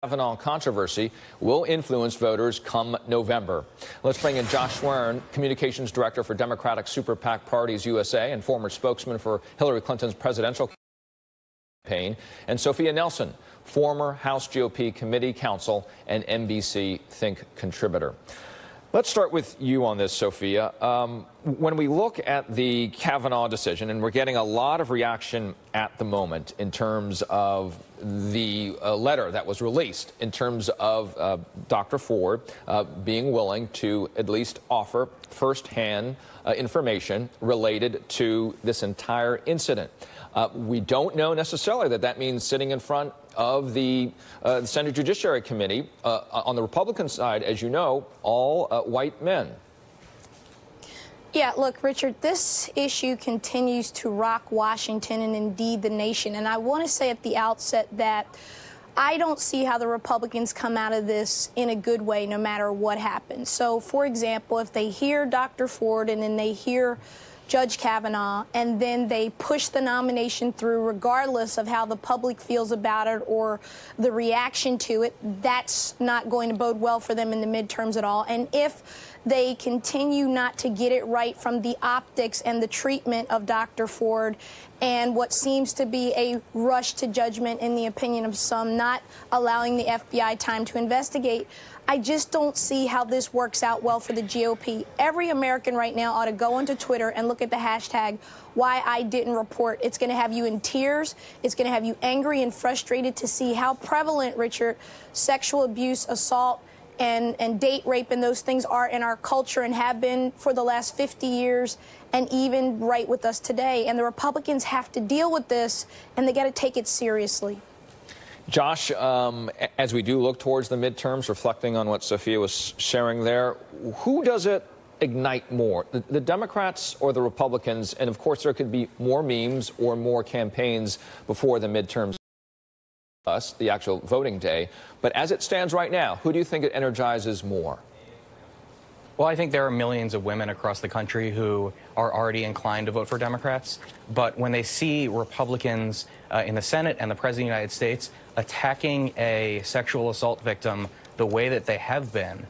Kavanaugh controversy will influence voters come November. Let's bring in Josh Schwerin, communications director for Democratic Super PAC Parties USA and former spokesman for Hillary Clinton's presidential campaign, and Sophia Nelson, former House GOP committee counsel and Msnbc Think contributor. Let's start with you on this, Sophia. When we look at the Kavanaugh decision, and we're getting a lot of reaction at the moment in terms of the letter that was released, in terms of Dr. Ford being willing to at least offer firsthand information related to this entire incident. We don't know necessarily that that means sitting in front of the Senate Judiciary Committee. On the Republican side, as you know, all white men. Yeah, look, Richard, this issue continues to rock Washington and indeed the nation. And I want to say at the outset that I don't see how the Republicans come out of this in a good way, no matter what happens. So, for example, if they hear Dr. Ford and then they hear Judge Kavanaugh, and then they push the nomination through regardless of how the public feels about it or the reaction to it, that's not going to bode well for them in the midterms at all. And if they continue not to get it right from the optics and the treatment of Dr. Ford and what seems to be a rush to judgment in the opinion of some, not allowing the FBI time to investigate, I just don't see how this works out well for the GOP. Every American right now ought to go onto Twitter and look at the hashtag why I didn't report. It's going to have you in tears. It's going to have you angry and frustrated to see how prevalent, Richard, sexual abuse, assault, and date rape and those things are in our culture and have been for the last 50 years and even right with us today. And the Republicans have to deal with this, and they got to take it seriously. Josh, as we do look towards the midterms, reflecting on what Sophia was sharing there, who does it ignite more, the Democrats or the Republicans? And of course, there could be more memes or more campaigns before the midterms, the actual voting day. But as it stands right now, who do you think it energizes more? Well, I think there are millions of women across the country who are already inclined to vote for Democrats. But when they see Republicans in the Senate and the President of the United States attacking a sexual assault victim the way that they have been,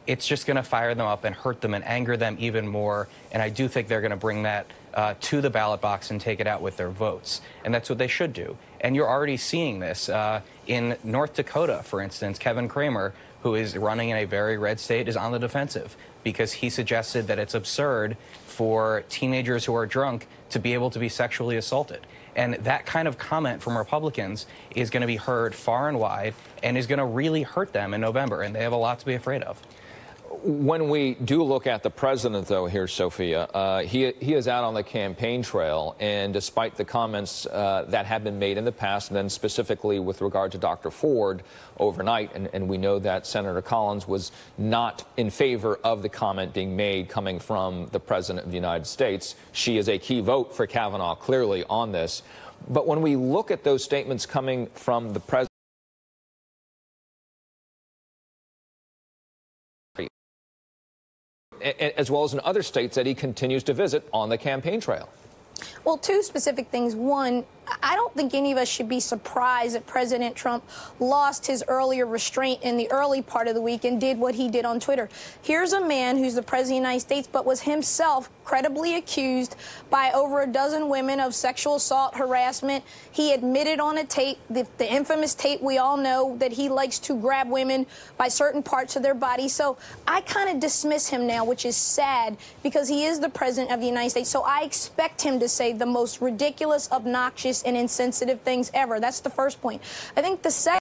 it's just going to fire them up and hurt them and anger them even more. And I do think they're going to bring that to the ballot box and take it out with their votes. And that's what they should do. And you're already seeing this in North Dakota, for instance. Kevin Cramer, who is running in a very red state, is on the defensive because he suggested that it's absurd for teenagers who are drunk to be able to be sexually assaulted. And that kind of comment from Republicans is going to be heard far and wide and is going to really hurt them in November, and they have a lot to be afraid of. When we do look at the president, though, here, Sophia, he is out on the campaign trail, and despite the comments that have been made in the past, and then specifically with regard to Dr. Ford overnight, and we know that Senator Collins was not in favor of the comment being made coming from the President of the United States. She is a key vote for Kavanaugh, clearly, on this. But when we look at those statements coming from the president, as well as in other states that he continues to visit on the campaign trail. Well, two specific things. One, I don't think any of us should be surprised that President Trump lost his earlier restraint in the early part of the week and did what he did on Twitter. Here's a man who's the President of the United States, but was himself credibly accused by over a dozen women of sexual assault, harassment. He admitted on a tape, the infamous tape we all know, that he likes to grab women by certain parts of their body. So I kind of dismiss him now, which is sad because he is the President of the United States. So I expect him to say the most ridiculous, obnoxious, and insensitive things ever. That's the first point. I think the second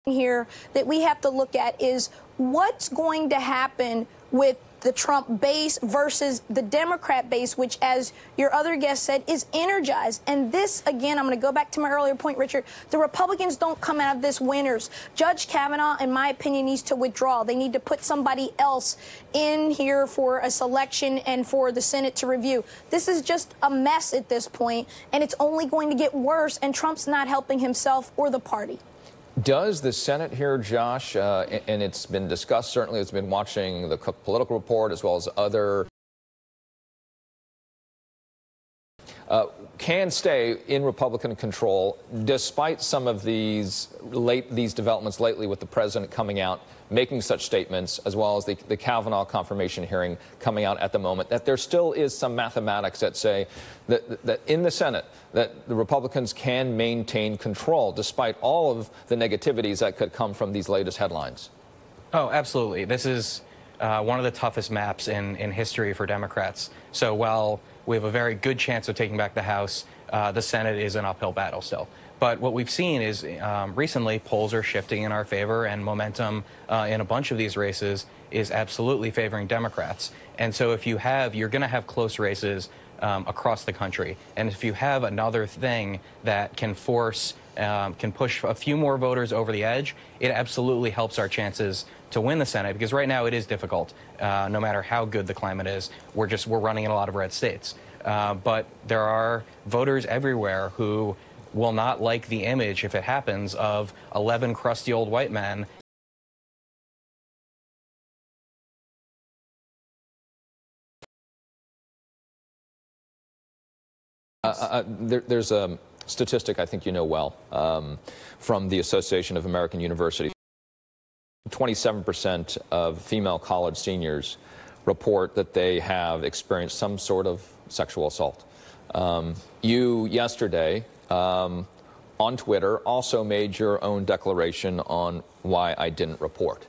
here that we have to look at is what's going to happen with the Trump base versus the Democrat base, which, as your other guest said, is energized. And this, again, I'm going to go back to my earlier point, Richard. The Republicans don't come out of this winners. Judge Kavanaugh, in my opinion, needs to withdraw. They need to put somebody else in here for a selection and for the Senate to review. This is just a mess at this point, and it's only going to get worse, and Trump's not helping himself or the party. Does the Senate here, Josh, and it's been discussed, certainly it's been watching the Cook Political Report as well as other, can stay in Republican control despite some of these developments lately with the president coming out, making such statements, as well as the Kavanaugh confirmation hearing coming out at the moment, that there still is some mathematics that say that in the Senate, that the Republicans can maintain control despite all of the negativities that could come from these latest headlines? Oh, absolutely. This is one of the toughest maps in history for Democrats. So while we have a very good chance of taking back the House, the Senate is an uphill battle still. But what we've seen is recently polls are shifting in our favor, and momentum in a bunch of these races is absolutely favoring Democrats. And so if you're going to have close races across the country. And if you have another thing that can push a few more voters over the edge, it absolutely helps our chances to win the Senate, because right now it is difficult. No matter how good the climate is, we're running in a lot of red states. But there are voters everywhere who will not like the image, if it happens, of 11 crusty old white men. There's a statistic I think you know well from the Association of American Universities. 27% of female college seniors report that they have experienced some sort of sexual assault. You yesterday on Twitter also made your own declaration on why I didn't report.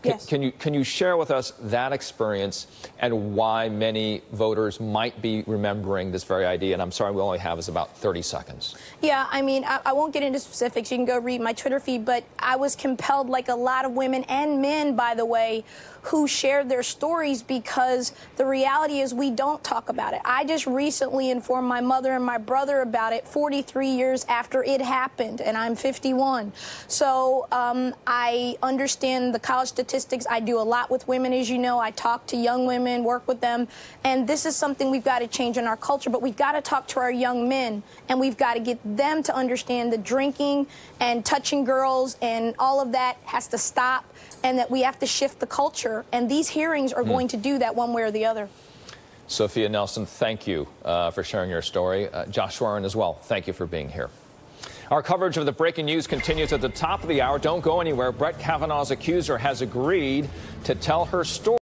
Yes. Can you share with us that experience and why many voters might be remembering this very idea? And I'm sorry, we only have is about 30 seconds. Yeah, I mean, I won't get into specifics. You can go read my Twitter feed, but I was compelled, like a lot of women and men, by the way, who shared their stories, because the reality is we don't talk about it. I just recently informed my mother and my brother about it 43 years after it happened, and I'm 51. So I understand the college statistics. I do a lot with women, as you know. I talk to young women, work with them, and this is something we've got to change in our culture, but we've got to talk to our young men, and we've got to get them to understand that drinking and touching girls and all of that has to stop, and that we have to shift the culture. And these hearings are going to do that one way or the other. Sophia Nelson, thank you for sharing your story. Josh Warren as well, thank you for being here. Our coverage of the breaking news continues at the top of the hour. Don't go anywhere. Brett Kavanaugh's accuser has agreed to tell her story.